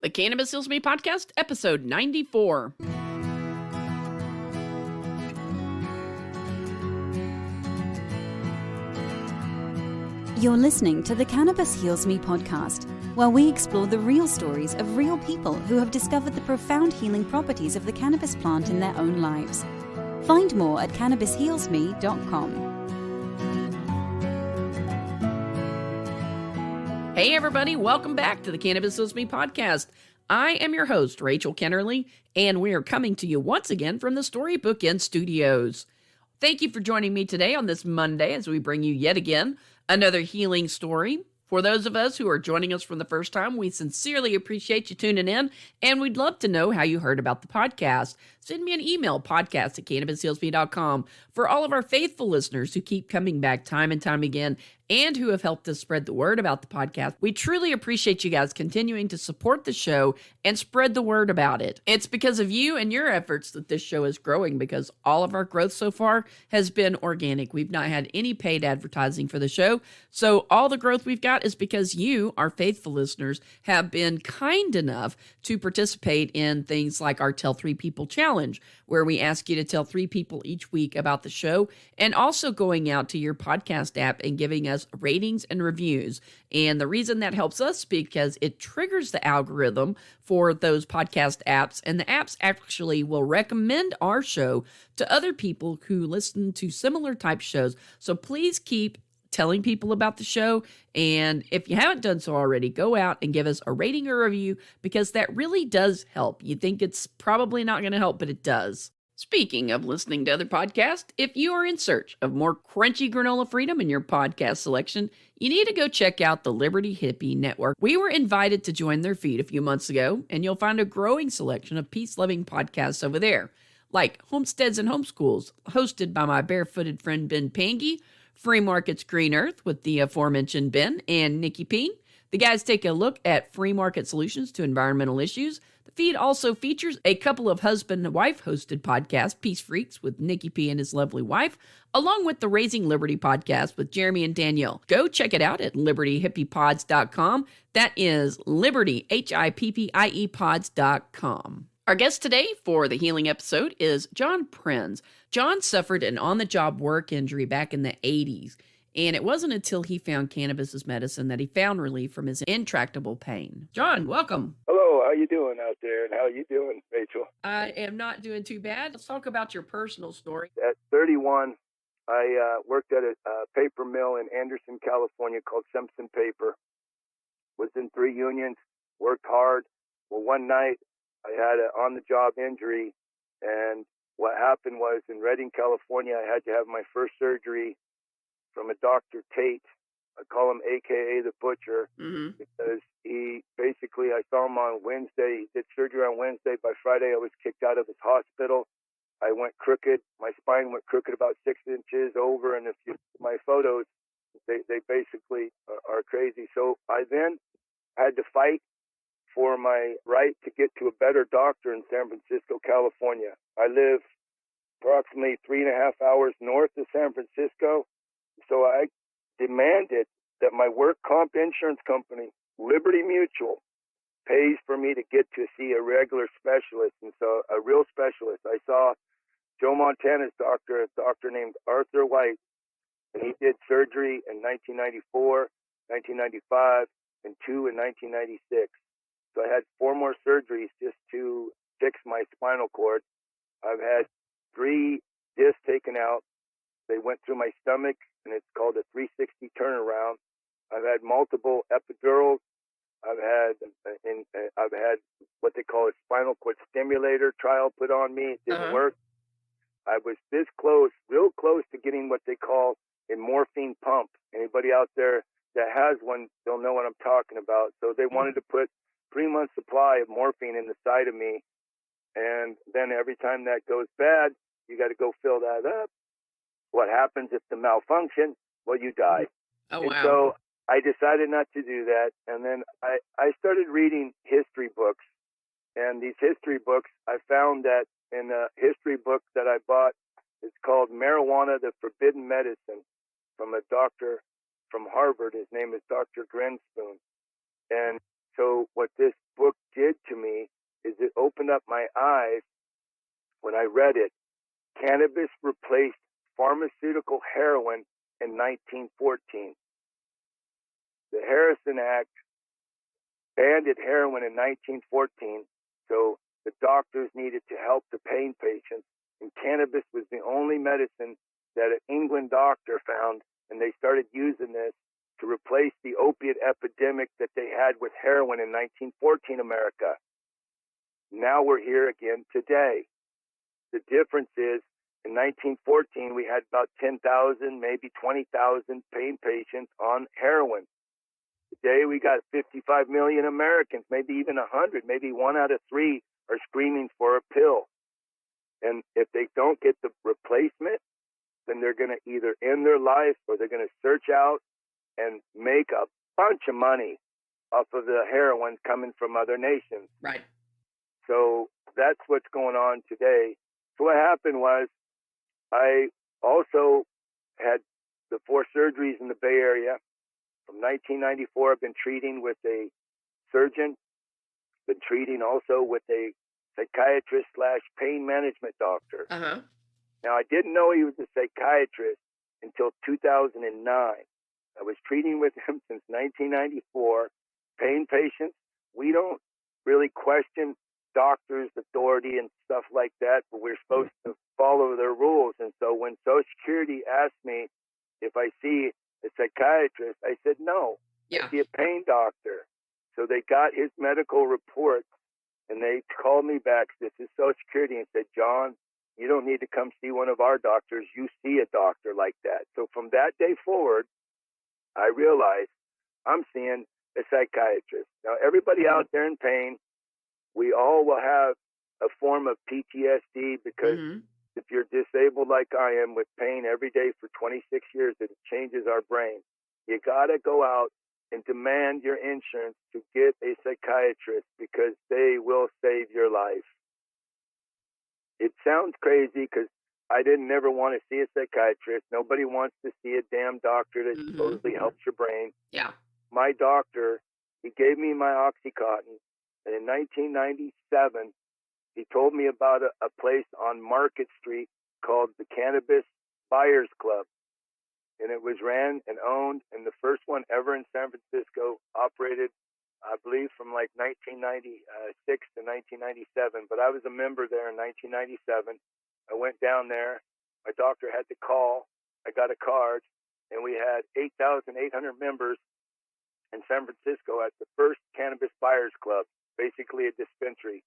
The Cannabis Heals Me podcast, episode 94. You're listening to the Cannabis Heals Me podcast, where we explore the real stories of real people who have discovered the profound healing properties of the cannabis plant in their own lives. Find more at cannabishealsme.com. Hey everybody, welcome back to the Cannabis Heals Me podcast. I am your host, Rachel Kennerly, and we are coming to you once again from the Storybook Inn Studios. Thank you for joining me today on this Monday as we bring you yet again another healing story. For those of us who are joining us for the first time, we sincerely appreciate you tuning in, and we'd love to know how you heard about the podcast. Send me an email, podcast@cannabishealsme.com. For all of our faithful listeners who keep coming back time and time again and who have helped us spread the word about the podcast, we truly appreciate you guys continuing to support the show and spread the word about it. It's because of you and your efforts that this show is growing, because all of our growth so far has been organic. We've not had any paid advertising for the show, so all the growth we've got is because you, our faithful listeners, have been kind enough to participate in things like our Tell 3 People Challenge, where we ask you to tell 3 people each week about the show, and also going out to your podcast app and giving us ratings and reviews. And the reason that helps us is because it triggers the algorithm for those podcast apps, and the apps actually will recommend our show to other people who listen to similar type shows. So please keep telling people about the show, and if you haven't done so already, go out and give us a rating or review, because that really does help. You think it's probably not going to help, but it does. Speaking of listening to other podcasts, if you are in search of more crunchy granola freedom in your podcast selection, you need to go check out the Liberty Hippie Network. We were invited to join their feed a few months ago, and you'll find a growing selection of peace-loving podcasts over there, like Homesteads and Homeschools, hosted by my barefooted friend Ben Pangy, Free Market's Green Earth with the aforementioned Ben and Nikki Peen. The guys take a look at free market solutions to environmental issues. The feed also features a couple of husband and wife hosted podcasts, Peace Freaks with Nikki P and his lovely wife, along with the Raising Liberty podcast with Jeremy and Danielle. Go check it out at libertyhippiepods.com. That is Liberty, Hippie pods.com. Our guest today for the healing episode is John Prinz. John suffered an on-the-job work injury back in the 80s, and it wasn't until he found cannabis as medicine that he found relief from his intractable pain. John, welcome. Hello, how you doing out there, and how you doing, Rachel? I am not doing too bad. Let's talk about your personal story. At 31, I worked at a paper mill in Anderson, California called Simpson Paper. Was in 3 unions, worked hard. Well, one night, I had an on-the-job injury, and what happened was in Redding, California, I had to have my first surgery from a Dr. Tate. I call him AKA the Butcher, because he basically, I saw him on Wednesday. He did surgery on Wednesday. By Friday, I was kicked out of his hospital. I went crooked. My spine went crooked about 6 inches over, and if you see my photos, they basically are crazy. So I then had to fight for my right to get to a better doctor in San Francisco, California. I live approximately 3.5 hours north of San Francisco. So I demanded that my work comp insurance company, Liberty Mutual, pays for me to get to see a regular specialist. And so a real specialist. I saw Joe Montana's doctor, a doctor named Arthur White, and he did surgery in 1994, 1995, and 2 in 1996. So I had 4 more surgeries just to fix my spinal cord. I've had 3 discs taken out. They went through my stomach, and it's called a 360 turnaround. I've had multiple epidurals. I've had what they call a spinal cord stimulator trial put on me. It didn't work. I was this close, real close to getting what they call a morphine pump. Anybody out there that has one, they'll know what I'm talking about. So they wanted to put 3-month supply of morphine in the side of me, and then every time that goes bad, you got to go fill that up. What happens if the malfunction? Well, you die. Oh, and wow. So I decided not to do that, and then I started reading history books, and these history books, I found that in a history book that I bought, it's called Marijuana, the Forbidden Medicine, from a doctor from Harvard. His name is Dr. Grinspoon. And so what this book did opened up my eyes when I read it. Cannabis replaced pharmaceutical heroin in 1914. The Harrison Act banned heroin in 1914, so the doctors needed to help the pain patients, and cannabis was the only medicine that an England doctor found, and they started using this to replace the opiate epidemic that they had with heroin in 1914 America. Now we're here again today. The difference is, in 1914, we had about 10,000, maybe 20,000 pain patients on heroin. Today, we got 55 million Americans, maybe even 100, maybe 1 out of 3 are screaming for a pill. And if they don't get the replacement, then they're going to either end their life or they're going to search out and make a bunch of money off of the heroin coming from other nations. Right. So that's what's going on today. So what happened was I also had the 4 surgeries in the Bay Area. From 1994, I've been treating with a surgeon, been treating also with a psychiatrist / pain management doctor. Uh-huh. Now, I didn't know he was a psychiatrist until 2009. I was treating with him since 1994. Pain patients, we don't really question doctors' authority and stuff like that, but we're supposed to follow their rules. And so when Social Security asked me if I see a psychiatrist, I said no. Yeah. I see a pain doctor. So they got his medical report, and they called me back. This is Social Security, and said, John, you don't need to come see one of our doctors. You see a doctor like that. So from that day forward, I realized I'm seeing a psychiatrist. Now, everybody out there in pain, we all will have a form of PTSD because if you're disabled like I am with pain every day for 26 years, it changes our brain. You got to go out and demand your insurance to get a psychiatrist because they will save your life. It sounds crazy because I didn't never want to see a psychiatrist. Nobody wants to see a damn doctor that supposedly helps your brain. Yeah. My doctor, he gave me my Oxycontin, and in 1997, he told me about a place on Market Street called the Cannabis Buyers Club. And it was ran and owned, and the first one ever in San Francisco, operated, I believe, from like 1996 to 1997. But I was a member there in 1997. I went down there. My doctor had to call. I got a card, and we had 8,800 members in San Francisco at the first Cannabis Buyers Club, basically a dispensary.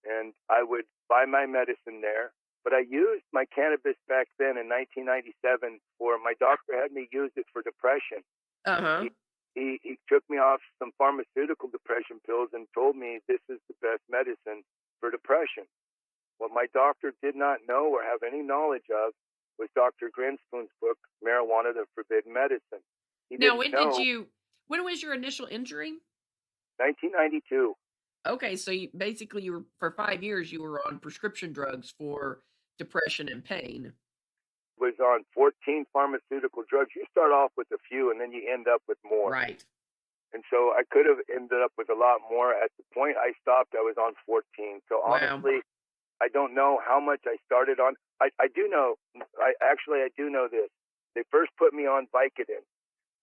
And I would buy my medicine there. But I used my cannabis back then in 1997 for, my doctor had me use it for depression. Uh-huh. He took me off some pharmaceutical depression pills and told me this is the best medicine for depression. What my doctor did not know or have any knowledge of was Dr. Grinspoon's book, Marijuana, the Forbidden Medicine. Now, when was your initial injury? 1992. Okay, so you were, for 5 years, you were on prescription drugs for depression and pain. Was on 14 pharmaceutical drugs. You start off with a few, and then you end up with more. Right. And so I could have ended up with a lot more. At the point I stopped, I was on 14. So honestly, I don't know how much I started on. I do know. I do know this. They first put me on Vicodin.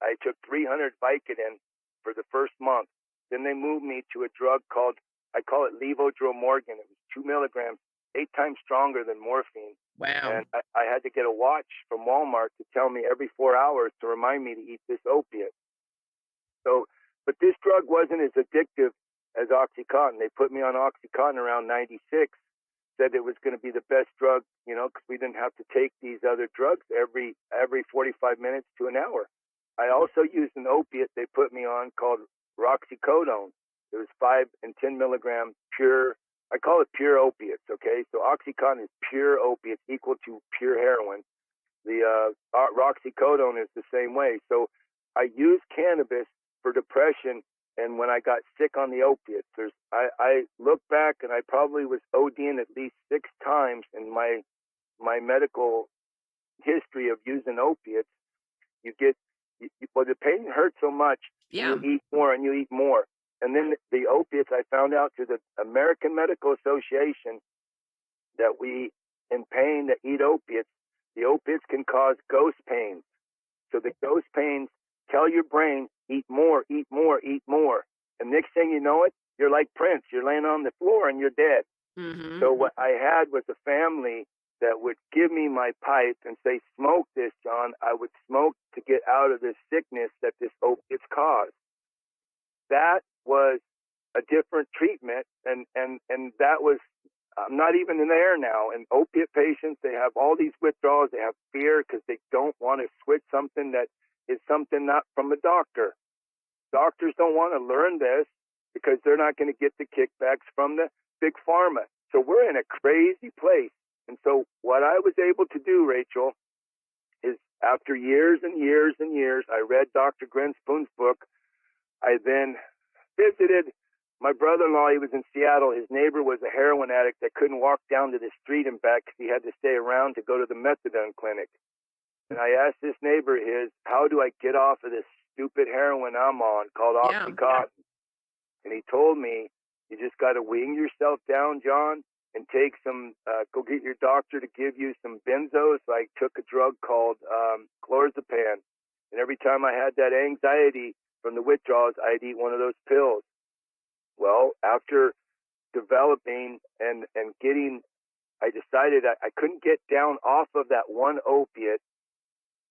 I took 300 Vicodin for the first month. Then they moved me to a drug called, I call it levodromorgan. It was 2 milligrams, 8 times stronger than morphine. Wow. And I had to get a watch from Walmart to tell me every 4 hours to remind me to eat this opiate. So, but this drug wasn't as addictive as Oxycontin. They put me on Oxycontin around 96, said it was going to be the best drug, because we didn't have to take these other drugs every 45 minutes to an hour. I also used an opiate they put me on called roxicodone. It was 5 and 10 milligram pure. I call it pure opiates. Okay, so Oxycontin is pure opiates, equal to pure heroin. The roxicodone is the same way. So I used cannabis for depression, and when I got sick on the opiates, I look back and I probably was ODing at least 6 times in my medical history of using opiates. You get, well, the pain hurts so much. Yeah. You eat more and you eat more. And then the opiates, I found out through the American Medical Association that we, in pain, that eat opiates, the opiates can cause ghost pains. So the ghost pains tell your brain, eat more, eat more, eat more. And next thing you know it, you're like Prince. You're laying on the floor and you're dead. Mm-hmm. So what I had was a family that would give me my pipe and say, smoke this, John. I would smoke to get out of this sickness that this opiates cause. That was a different treatment, and that was, I'm not even in there now. And opiate patients, they have all these withdrawals. They have fear because they don't want to switch something that is something not from a doctor. Doctors don't want to learn this because they're not going to get the kickbacks from the big pharma. So we're in a crazy place. And so what I was able to do, Rachel, is after years and years and years, I read Dr. Gren Spoon's book. I then visited my brother-in-law. He was in Seattle. His neighbor was a heroin addict that couldn't walk down to the street and back because he had to stay around to go to the methadone clinic. And I asked this neighbor of his, how do I get off of this stupid heroin I'm on called Oxycontin? And he told me, you just got to wean yourself down, John, and take some, go get your doctor to give you some benzos. So I took a drug called clozapam. And every time I had that anxiety from the withdrawals, I'd eat one of those pills. Well, after developing and getting, I decided I couldn't get down off of that one opiate,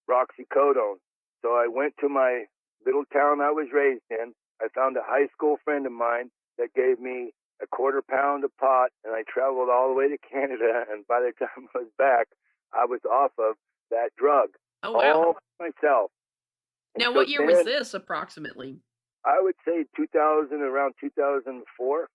roxicodone. So I went to my little town I was raised in. I found a high school friend of mine that gave me a quarter pound of pot, and I traveled all the way to Canada, and by the time I was back, I was off of that drug. Oh, wow. All myself. And Now, so what year then, was this approximately? I would say 2000, around 2004.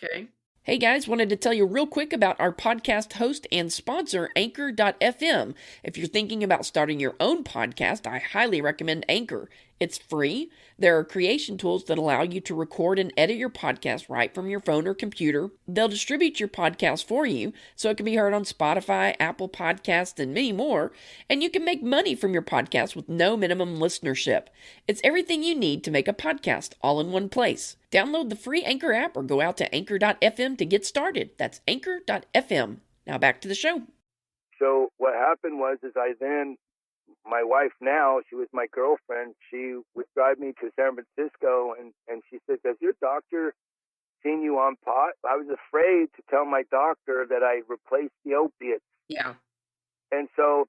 Okay. Hey guys, wanted to tell you real quick about our podcast host and sponsor, Anchor.fm. If you're thinking about starting your own podcast, I highly recommend Anchor. It's free. There are creation tools that allow you to record and edit your podcast right from your phone or computer. They'll distribute your podcast for you so it can be heard on Spotify, Apple Podcasts, and many more. And you can make money from your podcast with no minimum listenership. It's everything you need to make a podcast all in one place. Download the free Anchor app or go out to Anchor.fm to get started. That's Anchor.fm. Now back to the show. So what happened was my wife now, she was my girlfriend, she would drive me to San Francisco, and she said, has your doctor seen you on pot? I was afraid to tell my doctor that I replaced the opiates. Yeah. And so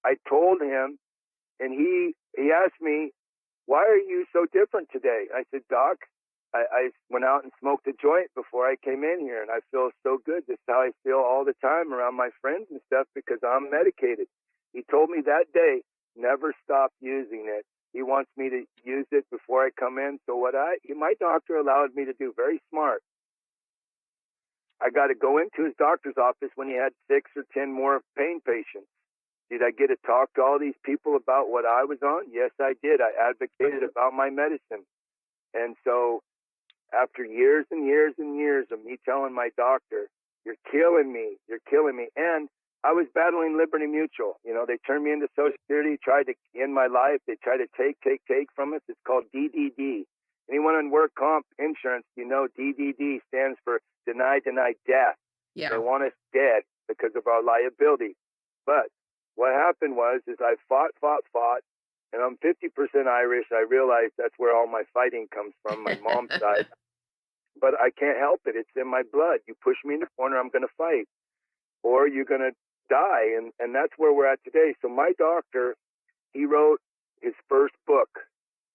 I told him, and he asked me, why are you so different today? I said, Doc, I went out and smoked a joint before I came in here, and I feel so good. This is how I feel all the time around my friends and stuff because I'm medicated. He told me that day, never stop using it. He wants me to use it before I come in. So my doctor allowed me to do, very smart. I got to go into his doctor's office when he had 6 or 10 more pain patients. Did I get to talk to all these people about what I was on? Yes, I did. I advocated about my medicine. And so after years and years and years of me telling my doctor, you're killing me, and I was battling Liberty Mutual. You know, they turned me into Social Security, tried to end my life. They tried to take from us. It's called DDD. Anyone on work comp insurance, you know, DDD stands for deny death. Yeah. They want us dead because of our liability. But what happened was I fought, and I'm 50% Irish. I realized that's where all my fighting comes from, my mom's side. But I can't help it. It's in my blood. You push me in the corner, I'm going to fight. Or you're going to die. And that's where we're at today. So my doctor, he wrote his first book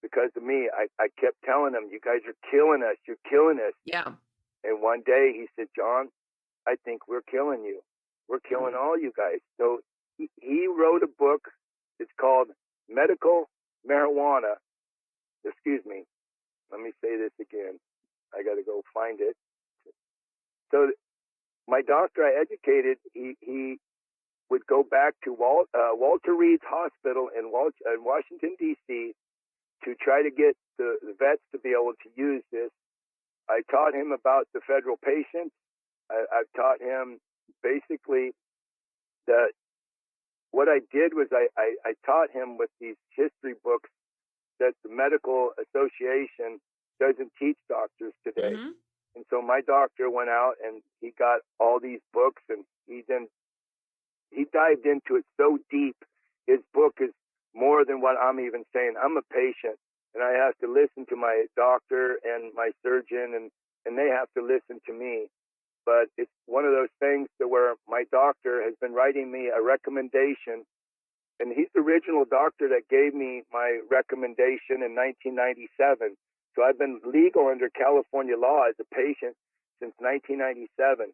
because of me. I kept telling him, you guys are killing us. You're killing us. Yeah. And one day he said, John, I think we're killing you. We're killing all you guys. So he wrote a book. It's called Medical Marijuana. Excuse me. Let me say this again. I got to go find it. So my doctor I educated, he would go back to Walter Reed's Hospital in Washington, D.C. to try to get the vets to be able to use this. I taught him about the federal patients. I've taught him basically that what I did was I taught him with these history books that the medical association doesn't teach doctors today. Mm-hmm. And so my doctor went out and he got all these books, and he dived into it so deep. His book is more than what I'm even saying. I'm a patient, and I have to listen to my doctor and my surgeon, and they have to listen to me. But it's one of those things to where my doctor has been writing me a recommendation, and he's the original doctor that gave me my recommendation in 1997. So I've been legal under California law as a patient since 1997.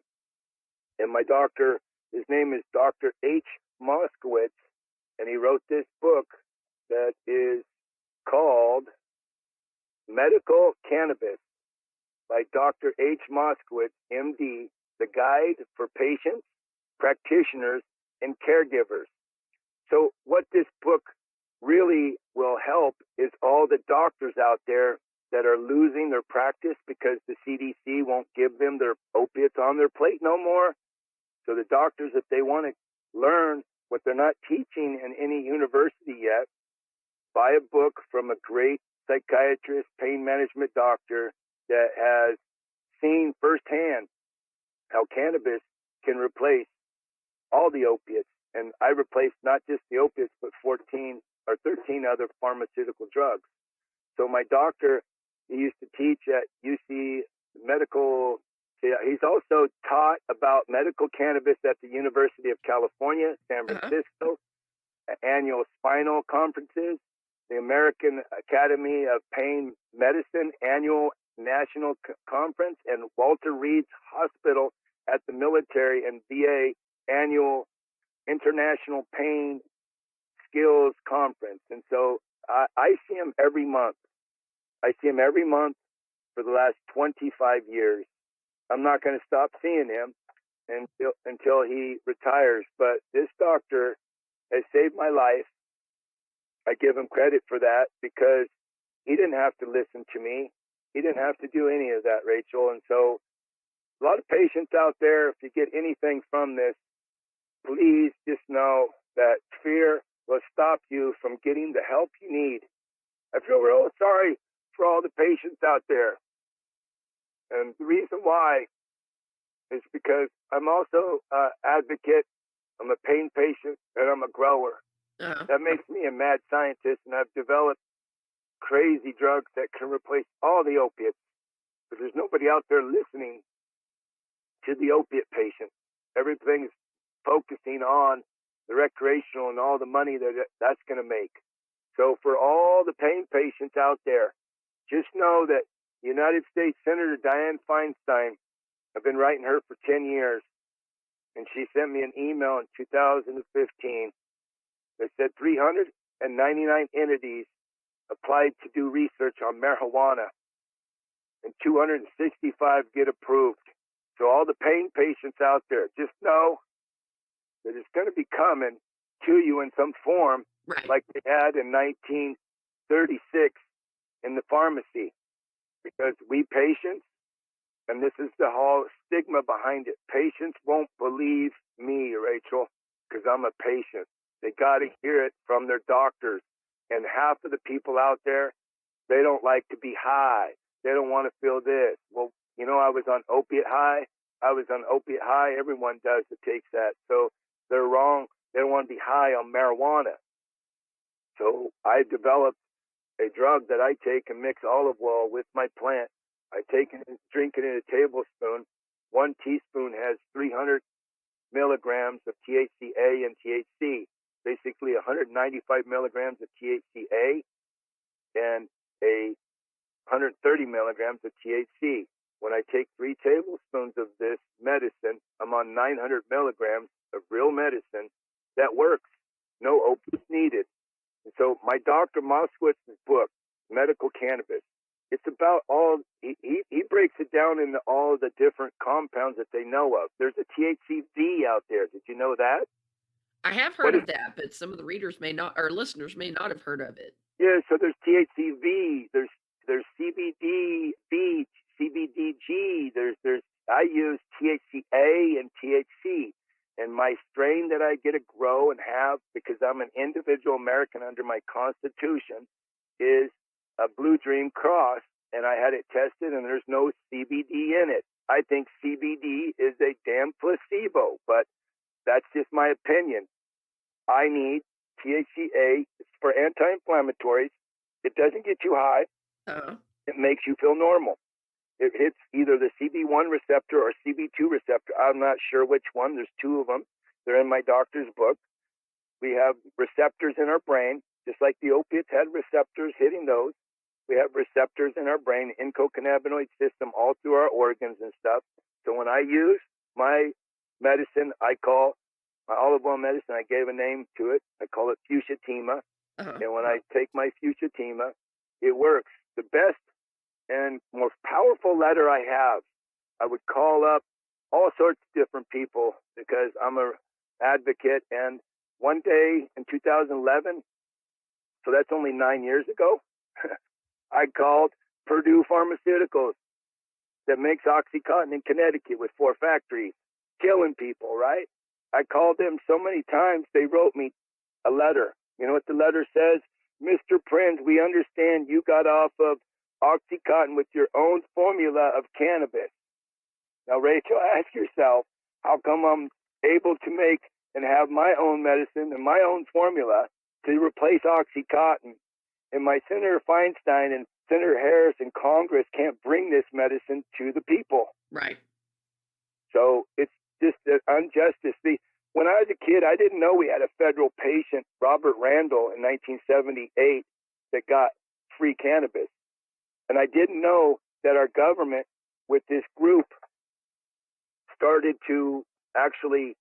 And my doctor, his name is Dr. H. Moskowitz, and he wrote this book that is called Medical Cannabis by Dr. H. Moskowitz, MD, the guide for patients, practitioners, and caregivers. So what this book really will help is all the doctors out there that are losing their practice because the CDC won't give them their opiates on their plate no more. So the doctors, if they want to learn what they're not teaching in any university yet, buy a book from a great psychiatrist, pain management doctor that has seen firsthand how cannabis can replace all the opiates. And I replaced not just the opiates, but 14 or 13 other pharmaceutical drugs. So my doctor, he used to teach at UC Medical. He's also taught about medical cannabis at the University of California, San Francisco, annual spinal conferences, the American Academy of Pain Medicine annual national conference, and Walter Reed's Hospital at the military and VA annual International Pain Skills Conference. And so I see him every month. I see him every month for the last 25 years. I'm not going to stop seeing him until he retires. But this doctor has saved my life. I give him credit for that because he didn't have to listen to me. He didn't have to do any of that, Rachel. And so a lot of patients out there, if you get anything from this, please just know that fear will stop you from getting the help you need. I feel real sorry for all the patients out there. And the reason why is because I'm also an advocate, I'm a pain patient, and I'm a grower. That makes me a mad scientist, and I've developed crazy drugs that can replace all the opiates. But there's nobody out there listening to the opiate patient. Everything's focusing on the recreational and all the money that's going to make. So for all the pain patients out there, just know that United States Senator Dianne Feinstein, I've been writing her for 10 years, and she sent me an email in 2015 that said 399 entities applied to do research on marijuana, and 265 get approved. So all the pain patients out there, just know that it's going to be coming to you in some form, right, like they had in 1936 in the pharmacy. Because we patients, and this is the whole stigma behind it, patients won't believe me, Rachel, because I'm a patient. They got to hear it from their doctors. And half of the people out there, they don't like to be high. They don't want to feel this. Well, you know, I was on opiate high. Everyone does that takes that. So they're wrong. They don't want to be high on marijuana. So I developed a drug that I take and mix olive oil with my plant. I take it and drink it in a tablespoon. 1 teaspoon has 300 milligrams of THCA and THC, basically 195 milligrams of THCA and 130 milligrams of THC. When I take 3 tablespoons of this medicine, I'm on 900 milligrams of real medicine that works. No opiates needed. And so my Dr. Moskowitz's book, Medical Cannabis, it's about all, he breaks it down into all the different compounds that they know of. There's a THCV out there. Did you know that? I have heard of that, but some of the readers may not, or listeners may not have heard of it. Yeah, so there's THCV, there's CBDV, CBDG, I use THCA and THC. And my strain that I get to grow and have, because I'm an individual American under my Constitution, is a Blue Dream Cross and I had it tested, and there's no CBD in it. I think CBD is a damn placebo, but that's just my opinion. I need THCA for anti-inflammatories. It doesn't get you high. It makes you feel normal. It hits either the CB1 receptor or CB2 receptor. I'm not sure which one. There's two of them. They're in my doctor's book. We have receptors in our brain, just like the opiates had receptors hitting those. We have receptors in our brain, endocannabinoid system, all through our organs and stuff. So when I use my medicine, I call my olive oil medicine, I gave a name to it. I call it Fusatima. And when I take my Fusatima, it works. The best and most powerful letter I have, I would call up all sorts of different people because I'm an advocate. And one day in 2011, so that's only 9 years ago, I called Purdue Pharmaceuticals that makes OxyContin in Connecticut with 4 factories, killing people, right? I called them so many times, they wrote me a letter. You know what the letter says? Mr. Prinz, we understand you got off of OxyContin with your own formula of cannabis. Now, Rachel, ask yourself, how come I'm able to make and have my own medicine and my own formula to replace OxyContin? And my Senator Feinstein and Senator Harris in Congress can't bring this medicine to the people. Right. So it's just an injustice. When I was a kid, I didn't know we had a federal patient, Robert Randall, in 1978 that got free cannabis. And I didn't know that our government, with this group, started to actually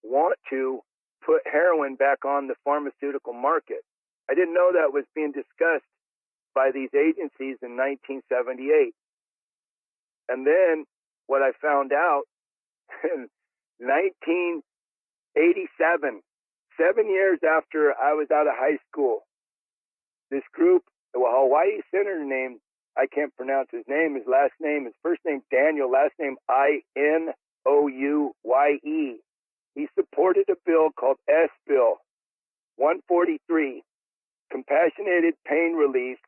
want to put heroin back on the pharmaceutical market. I didn't know that was being discussed by these agencies in 1978. And then what I found out in 1987, 7 years after I was out of high school, this group, a Hawaii senator named, I can't pronounce his name, his last name, his first name Daniel, last name Inouye. He supported a bill called S Bill 143, Compassionate Pain Relief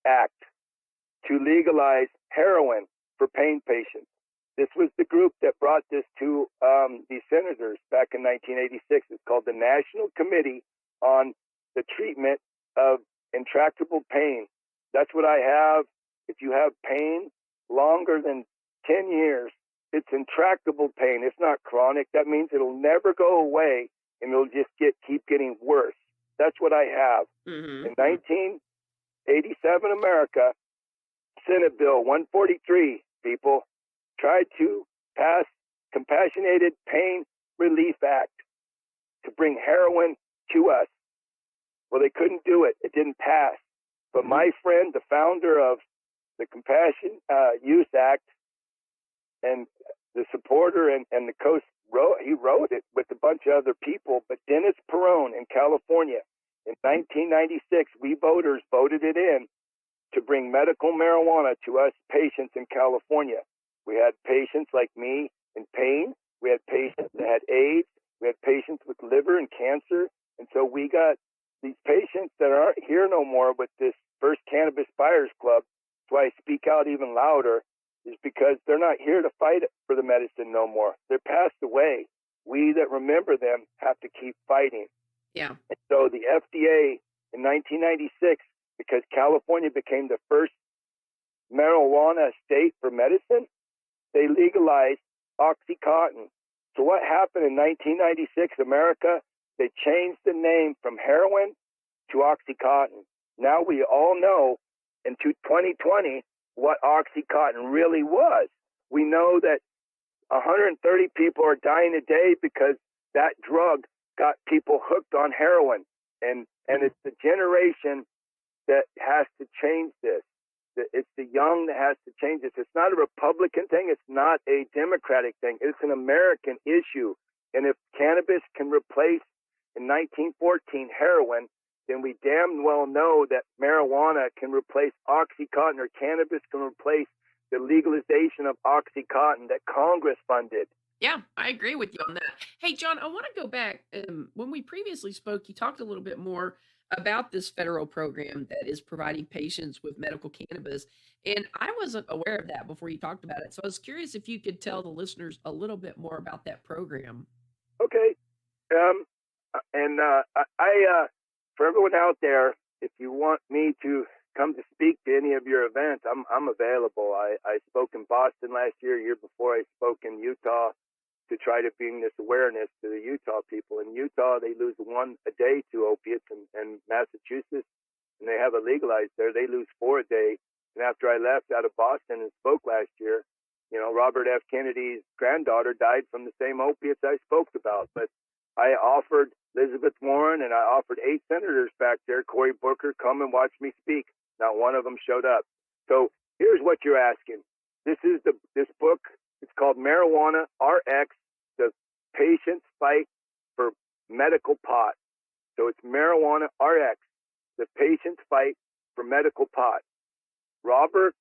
Act, to legalize heroin for pain patients. This was the group that brought this to these senators back in 1986. It's called the National Committee on the Treatment of Intractable Pain. That's what I have. If you have pain longer than 10 years, it's intractable pain. It's not chronic. That means it'll never go away, and it'll just keep getting worse. That's what I have. In 1987 America, Senate Bill 143, people, tried to pass Compassionate Pain Relief Act to bring heroin to us. Well, they couldn't do it. It didn't pass. But my friend, the founder of the Compassion Use Act, and the supporter and the he wrote it with a bunch of other people, but Dennis Perone in California, in 1996, we voters voted it in to bring medical marijuana to us patients in California. We had patients like me in pain. We had patients that had AIDS. We had patients with liver and cancer. And so we got these patients that aren't here no more with this First Cannabis Buyers Club. That's why I speak out even louder, is because they're not here to fight for the medicine no more. They're passed away. We that remember them have to keep fighting. Yeah. And so the FDA in 1996, because California became the first marijuana state for medicine, they legalized OxyContin. So what happened in 1996, America? They changed the name from heroin to OxyContin. Now we all know in 2020 what OxyContin really was. We know that 130 people are dying a day because that drug got people hooked on heroin. And it's the generation that has to change this. It's the young that has to change this. It's not a Republican thing. It's not a Democratic thing. It's an American issue. And if cannabis can replace, in 1914, heroin, then we damn well know that marijuana can replace OxyContin, or cannabis can replace the legalization of OxyContin that Congress funded. Yeah, I agree with you on that. Hey, John, I want to go back. When we previously spoke, you talked a little bit more about this federal program that is providing patients with medical cannabis. And I wasn't aware of that before you talked about it. So I was curious if you could tell the listeners a little bit more about that program. Okay. Um, for everyone out there, if you want me to come to speak to any of your events, I'm available. I spoke in Boston last year before I spoke in Utah to try to bring this awareness to the Utah people. In Utah, they lose one a day to opiates, and Massachusetts, and they have it legalized there, they lose 4 a day. And after I left out of Boston and spoke last year, Robert F. Kennedy's granddaughter died from the same opiates I spoke about. But I offered Elizabeth Warren and I offered 8 senators back there, Cory Booker, come and watch me speak. Not one of them showed up. So here's what you're asking. This book. It's called Marijuana RX, The Patient's Fight for Medical Pot. So it's Marijuana RX, The Patient's Fight for Medical Pot. Robert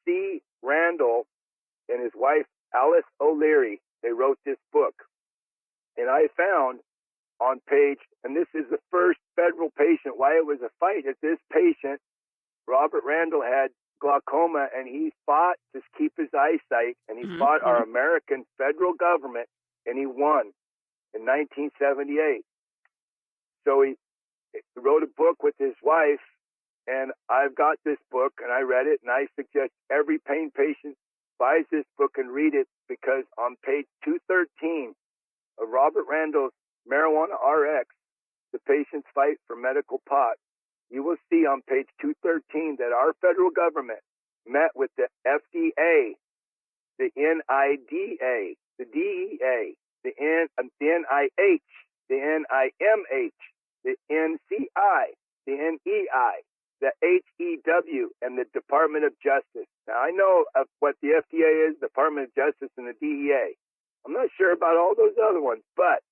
C. Randall and his wife, Alice O'Leary, they wrote this book. And I found on page, and this is the first federal patient, why it was a fight, is this patient, Robert Randall, had glaucoma, and he fought to keep his eyesight, and he fought our American federal government, and he won in 1978. So he wrote a book with his wife, and I've got this book, and I read it, and I suggest every pain patient buys this book and read it, because on page 213 of Robert Randall's Marijuana RX, The Patient's Fight for Medical Pot, you will see on page 213 that our federal government met with the FDA, the NIDA, the DEA, the NIH, the NIMH, the NCI, the NEI, the HEW, and the Department of Justice. Now, I know of what the FDA is, Department of Justice, and the DEA. I'm not sure about all those other ones, but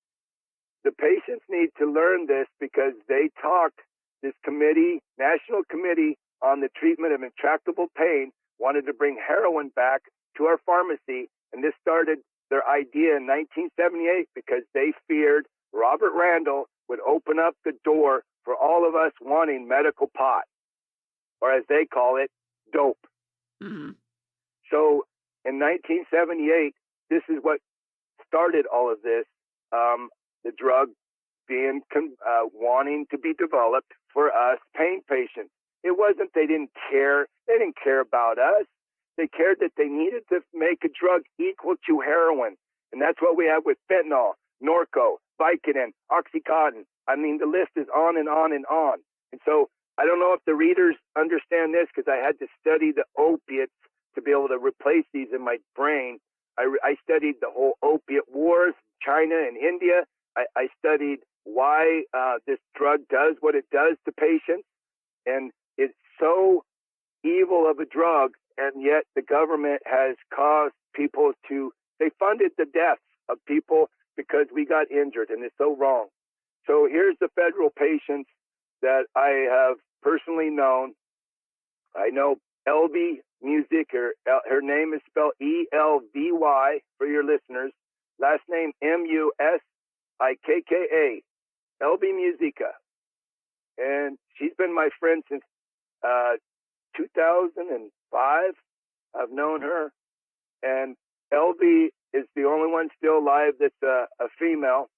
the patients need to learn this, because they talked, this committee, National Committee on the Treatment of Intractable Pain, wanted to bring heroin back to our pharmacy, and this started their idea in 1978 because they feared Robert Randall would open up the door for all of us wanting medical pot, or as they call it, dope. Mm-hmm. So in 1978, this is what started all of this, the drug being wanting to be developed for us pain patients. It wasn't they didn't care. They didn't care about us. They cared that they needed to make a drug equal to heroin. And that's what we have with fentanyl, Norco, Vicodin, Oxycontin. I mean, the list is on and on and on. And so I don't know if the readers understand this, because I had to study the opiates to be able to replace these in my brain. I studied the whole opiate wars, China and India. I studied why this drug does what it does to patients. And it's so evil of a drug, and yet the government has caused people they funded the deaths of people because we got injured, and it's so wrong. So here's the federal patients that I have personally known. I know Elby Music, her name is spelled Elvy for your listeners. Last name Musikka, Elby Musica. And she's been my friend since 2005. I've known her. And Elby is the only one still alive that's a female.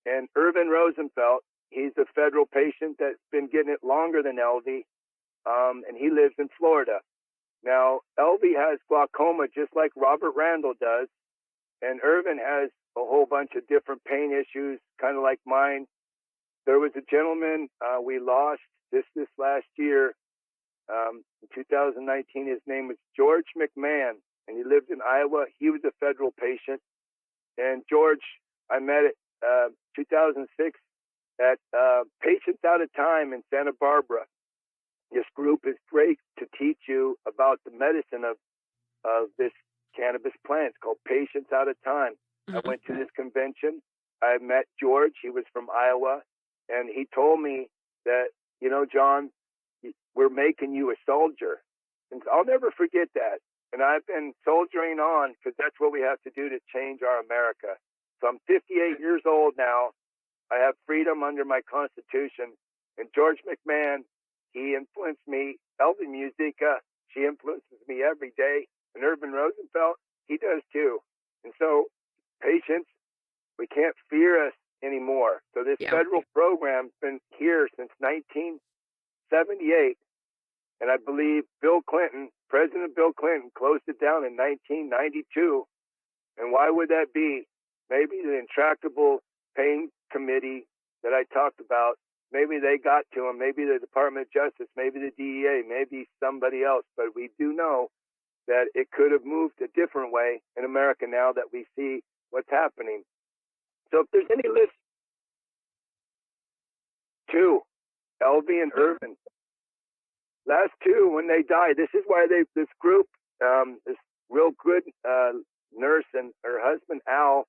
And Irvin Rosenfeld, he's a federal patient that's been getting it longer than Elby, and he lives in Florida. Now, Elby has glaucoma just like Robert Randall does, and Irvin has a whole bunch of different pain issues, kind of like mine. There was a gentleman we lost this last year, in 2019. His name was George McMahon, and he lived in Iowa. He was a federal patient. And George, I met at 2006 at Patients Out of Time in Santa Barbara. This group is great to teach you about the medicine of this cannabis plant. It's called Patients Out of Time. Mm-hmm. I went to this convention. I met George. He was from Iowa. And he told me that, John, we're making you a soldier. And I'll never forget that. And I've been soldiering on, because that's what we have to do to change our America. So I'm 58 years old now. I have freedom under my Constitution. And George McMahon, he influenced me. Elvie Musica, she influences me every day. And Irvin Rosenfeld, he does too. And so, patients, we can't fear us anymore. So this federal program's been here since 1978. And I believe President Bill Clinton closed it down in 1992. And why would that be? Maybe the Intractable Pain Committee that I talked about, maybe they got to him, maybe the Department of Justice, maybe the DEA, maybe somebody else. But we do know that it could have moved a different way in America now that we see what's happening. So if there's any list, two, Elvie and Irvin. Last two, when they died, this is why this group, this real good nurse and her husband, Al,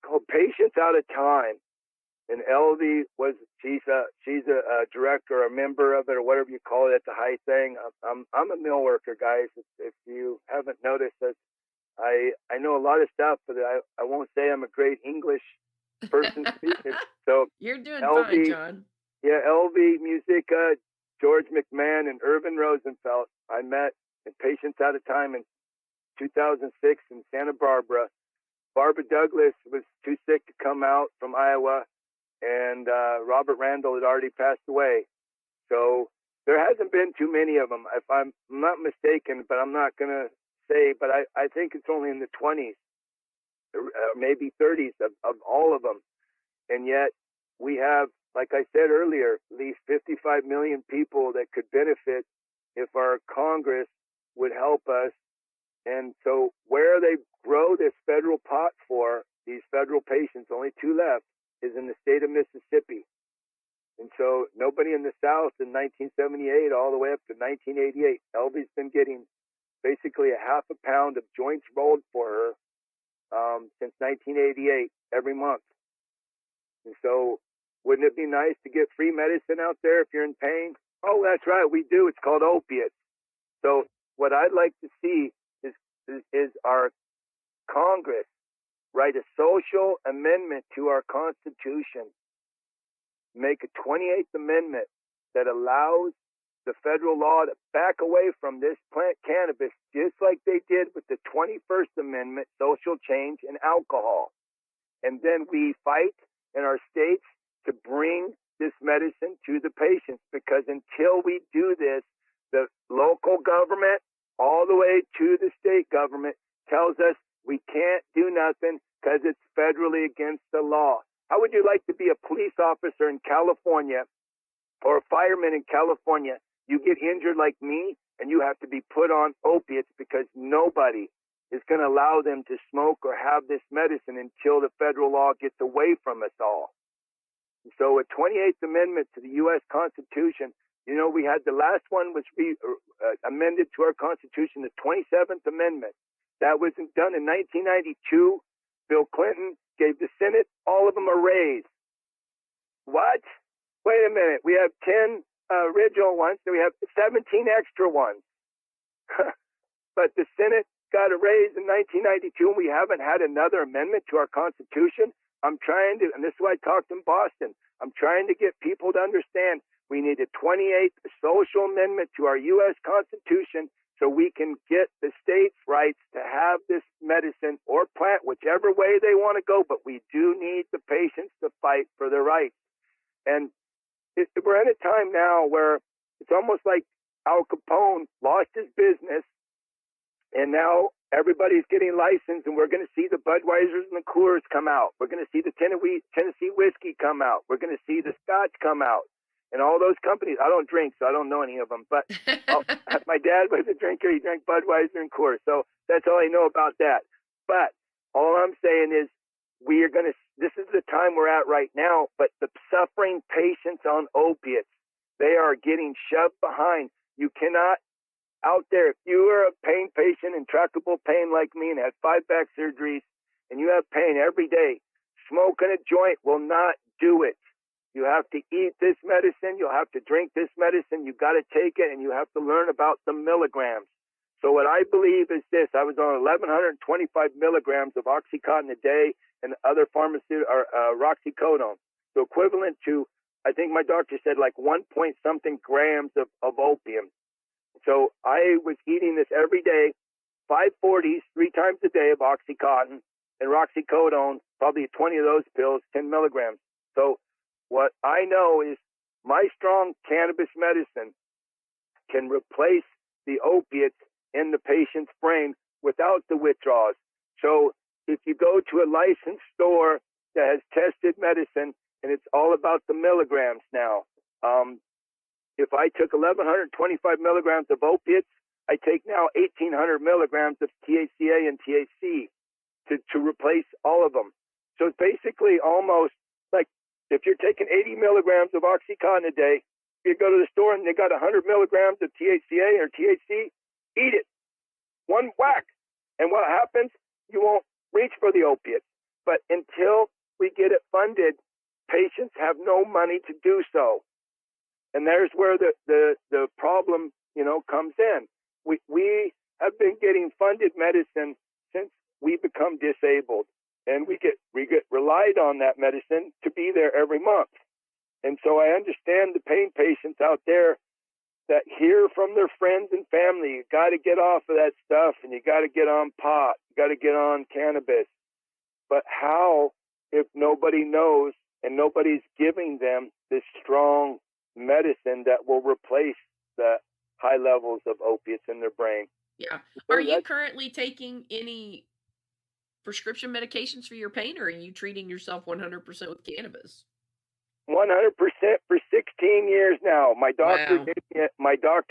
called Patients Out of Time. And Elvie she's a director, a member of it, or whatever you call it at the high thing. I'm a mill worker, guys. If you haven't noticed that, I know a lot of stuff, but I won't say I'm a great English person speaker. So you're doing fine, John. Yeah, Elvie Musica, George McMahon, and Irvin Rosenfeld. I met in Patients Out of Time in 2006 in Santa Barbara. Barbara Douglas was too sick to come out from Iowa, and Robert Randall had already passed away. So there hasn't been too many of them, if I'm not mistaken, but I'm not going to say, but I think it's only in the 20s, maybe 30s of all of them. And yet we have, like I said earlier, at least 55 million people that could benefit if our Congress would help us. And so where they grow this federal pot for these federal patients, only two left, is in the state of Mississippi. And so nobody in the South in 1978 all the way up to 1988. Elvie's been getting basically a half a pound of joints rolled for her since 1988 every month. And so wouldn't it be nice to get free medicine out there if you're in pain? Oh, that's right, we do. It's called opiates. So what I'd like to see is our Congress write a social amendment to our Constitution, make a 28th Amendment that allows the federal law to back away from this plant cannabis, just like they did with the 21st Amendment, social change in alcohol. And then we fight in our states to bring this medicine to the patients, because until we do this, the local government all the way to the state government tells us we can't do nothing because it's federally against the law. How would you like to be a police officer in California or a fireman in California? You get injured like me and you have to be put on opiates because nobody is going to allow them to smoke or have this medicine until the federal law gets away from us all. And so a 28th Amendment to the U.S. Constitution, you know, we had the last one was amended to our Constitution, the 27th Amendment. That was done in 1992. Bill Clinton gave the Senate all of them a raise. What? Wait a minute. We have 10 original ones, so we have 17 extra ones. But the Senate got a raise in 1992, and we haven't had another amendment to our Constitution. I'm trying to, and this is why I talked in Boston, I'm trying to get people to understand we need a 28th social amendment to our U.S. Constitution so we can get the states' rights to have this medicine or plant, whichever way they want to go. But we do need the patients to fight for their rights. And we're at a time now where it's almost like Al Capone lost his business, and now everybody's getting licensed, and we're going to see the Budweisers and the Coors come out. We're going to see the Tennessee whiskey come out. We're going to see the Scotch come out. And all those companies, I don't drink, so I don't know any of them. But my dad was a drinker. He drank Budweiser and Coors. So that's all I know about that. But all I'm saying is this is the time we're at right now. But the suffering patients on opiates, they are getting shoved behind. You cannot, out there, if you are a pain patient, intractable pain like me, and had 5 back surgeries, and you have pain every day, smoking a joint will not do it. You have to eat this medicine. You'll have to drink this medicine. You got to take it, and you have to learn about the milligrams. So what I believe is this. I was on 1,125 milligrams of Oxycontin a day and other pharmaceutical, or Roxycodone. So equivalent to I think my doctor said like 1 point something grams of opium. So I was eating this every day, 540s, 3 times a day of Oxycontin and roxicodone, probably 20 of those pills, 10 milligrams. So what I know is my strong cannabis medicine can replace the opiates in the patient's brain without the withdrawals. So if you go to a licensed store that has tested medicine, and it's all about the milligrams now. If I took 1,125 milligrams of opiates, I take now 1,800 milligrams of THCA and THC to replace all of them. So it's basically almost like if you're taking 80 milligrams of Oxycontin a day, you go to the store and they got 100 milligrams of THCA or THC, eat it. One whack. And what happens? You won't reach for the opiate. But until we get it funded, patients have no money to do so. And there's where the problem, comes in. We have been getting funded medicine since we become disabled. And we get relied on that medicine to be there every month. And so I understand the pain patients out there that hear from their friends and family, you got to get off of that stuff and you got to get on pot, you got to get on cannabis. But how if nobody knows and nobody's giving them this strong medicine that will replace the high levels of opiates in their brain? Yeah. So Are you currently taking any prescription medications for your pain, or are you treating yourself 100% with cannabis? 100% for 16 years now. My doctor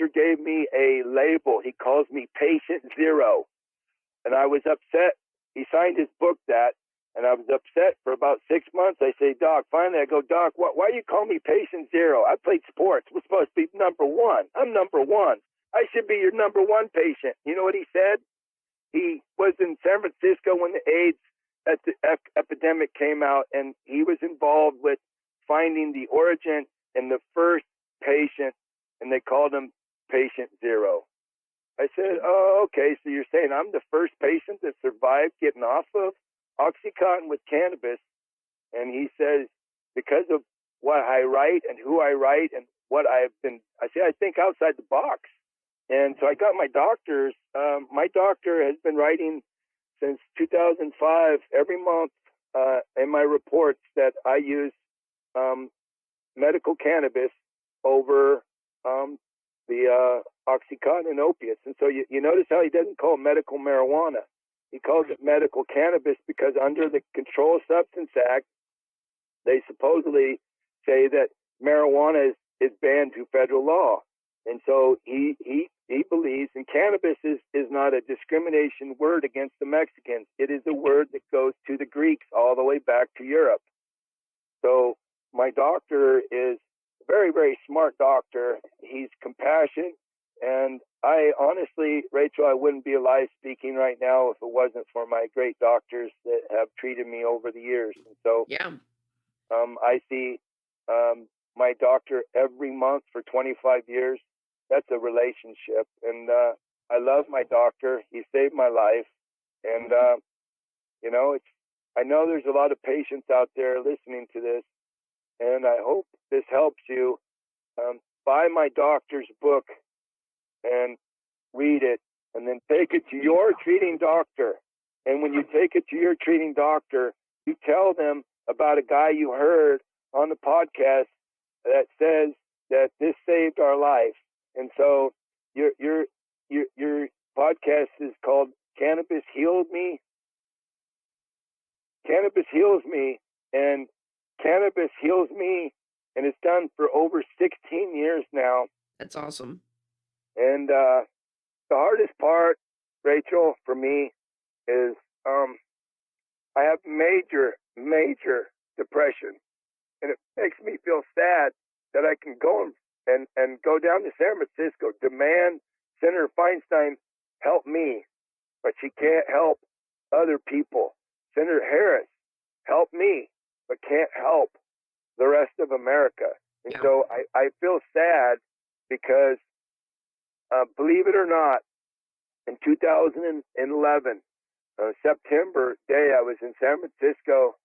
gave me a label. He calls me patient zero. And I was upset. He signed his book that, and I was upset for about 6 months. I say, Doc, finally I go, Doc, why you call me patient zero? I played sports. We're supposed to be number one. I'm number one. I should be your number one patient. You know what he said? He was in San Francisco when the AIDS epidemic came out, and he was involved with finding the origin and the first patient, and they called him patient zero. I said, oh, okay, so you're saying I'm the first patient that survived getting off of Oxycontin with cannabis. And he says, because of what I write and who I write and what I've been, I say, I think outside the box. And so I got my doctors. My doctor has been writing since 2005 every month in my reports that I use medical cannabis over the Oxycontin and opiates. And so you notice how he doesn't call it medical marijuana. He calls it medical cannabis because under the Controlled Substance Act, they supposedly say that marijuana is banned to federal law. And so he believes, and cannabis is not a discrimination word against the Mexicans. It is a word that goes to the Greeks all the way back to Europe. So my doctor is a very, very smart doctor. He's compassionate. And I honestly, Rachel, I wouldn't be alive speaking right now if it wasn't for my great doctors that have treated me over the years. And so Yeah. I see my doctor every month for 25 years. That's a relationship. And I love my doctor. He saved my life. And, I know there's a lot of patients out there listening to this, and I hope this helps you. Buy my doctor's book and read it, and then take it to your treating doctor. And when you take it to your treating doctor, you tell them about a guy you heard on the podcast that says that this saved our life. And so your podcast is called Cannabis Healed Me. Cannabis heals me, and cannabis heals me, and it's done for over 16 years now. That's awesome. And the hardest part, Rachel, for me is I have major depression, and it makes me feel sad that I can go and go down to San Francisco, demand Senator Feinstein help me, but she can't help other people. Senator Harris, help me, but can't help the rest of America. And Yeah. so I feel sad because, believe it or not, in 2011, September day, I was in San Francisco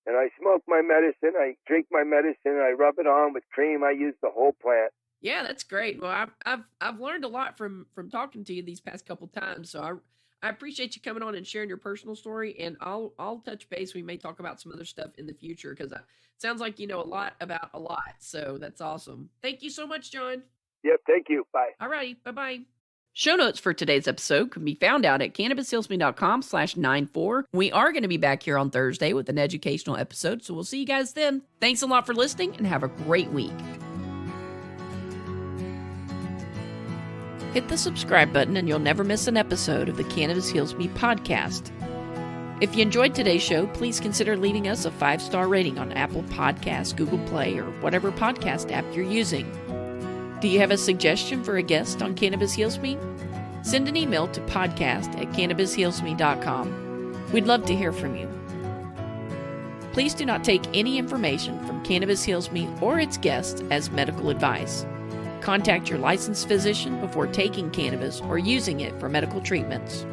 And I smoke my medicine, I drink my medicine, I rub it on with cream. I use the whole plant. Yeah, that's great. Well, I've learned a lot from talking to you these past couple times. So I appreciate you coming on and sharing your personal story. And I'll touch base. We may talk about some other stuff in the future because it sounds like you know a lot about a lot. So that's awesome. Thank you so much, John. Yep, thank you. Bye. All righty. Bye-bye. Show notes for today's episode can be found out at cannabishealsme.com/94. We are going to be back here on Thursday with an educational episode, so we'll see you guys then. Thanks a lot for listening and have a great week. Hit the subscribe button and you'll never miss an episode of the Cannabis Heals Me podcast. If you enjoyed today's show, please consider leaving us a 5-star rating on Apple Podcasts, Google Play, or whatever podcast app you're using. Do you have a suggestion for a guest on Cannabis Heals Me? Send an email to podcast@cannabishealsme.com. We'd love to hear from you. Please do not take any information from Cannabis Heals Me or its guests as medical advice. Contact your licensed physician before taking cannabis or using it for medical treatments.